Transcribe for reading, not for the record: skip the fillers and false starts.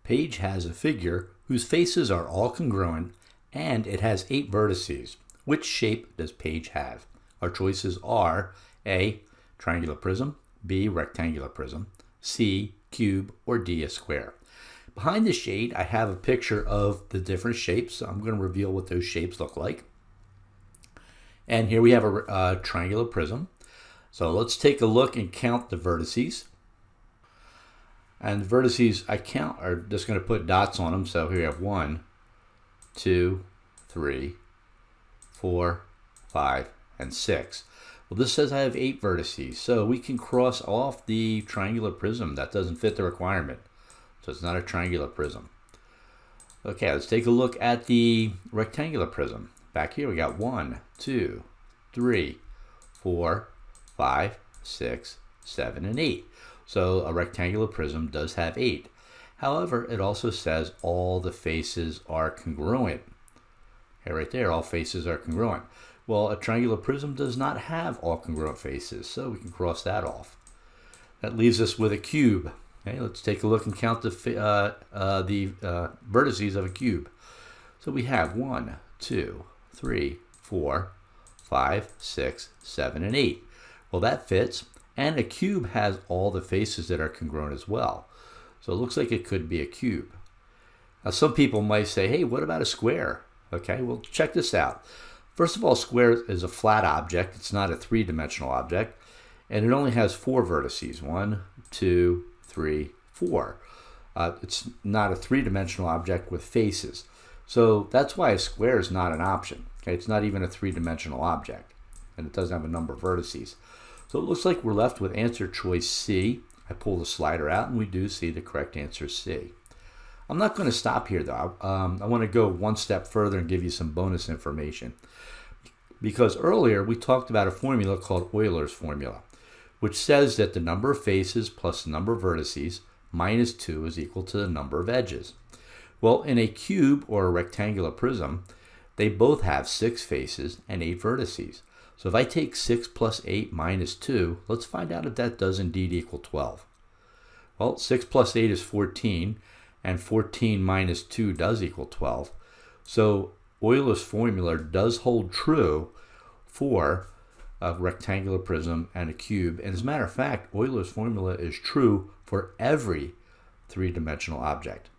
Page has a figure whose faces are all congruent and it has 8 vertices. Which shape does Page have? Our choices are A, triangular prism, B, rectangular prism, C, cube, or D, a square. Behind the shade, I have a picture of the different shapes. So I'm going to reveal what those shapes look like. And here we have a triangular prism. So let's take a look and count the vertices. And the vertices I count are just going to put dots on them. So here we have 1, 2, 3, 4, 5, and 6. Well, this says I have 8 vertices, so we can cross off the triangular prism. That doesn't fit the requirement, so it's not a triangular prism. Okay, let's take a look at the rectangular prism. Back here we got 1, 2, 3, 4, 5, 6, 7, and 8. So a rectangular prism does have 8. However, it also says all the faces are congruent. Okay, right there, all faces are congruent. Well, a triangular prism does not have all congruent faces, so we can cross that off. That leaves us with a cube. Okay, let's take a look and count the vertices of a cube. So we have 1, 2, 3, 4, 5, 6, 7, and 8. Well, that fits, and a cube has all the faces that are congruent as well. So it looks like it could be a cube. Now, some people might say, hey, what about a square? Okay, well, check this out. First of all, square is a flat object. It's not a three-dimensional object, and it only has 4 vertices. 1, 2, 3, 4. It's not a three-dimensional object with faces. So that's why a square is not an option. Okay, it's not even a three-dimensional object, and it doesn't have a number of vertices. So it looks like we're left with answer choice C. I pull the slider out, and we do see the correct answer C. I'm not going to stop here, though. I want to go one step further and give you some bonus information. Because earlier we talked about a formula called Euler's formula, which says that the number of faces plus the number of vertices minus 2 is equal to the number of edges. Well, in a cube or a rectangular prism, they both have 6 faces and 8 vertices. So if I take 6 plus 8 minus 2, let's find out if that does indeed equal 12. Well, 6 plus 8 is 14, and 14 minus 2 does equal 12. So Euler's formula does hold true for a rectangular prism and a cube. And as a matter of fact, Euler's formula is true for every three-dimensional object.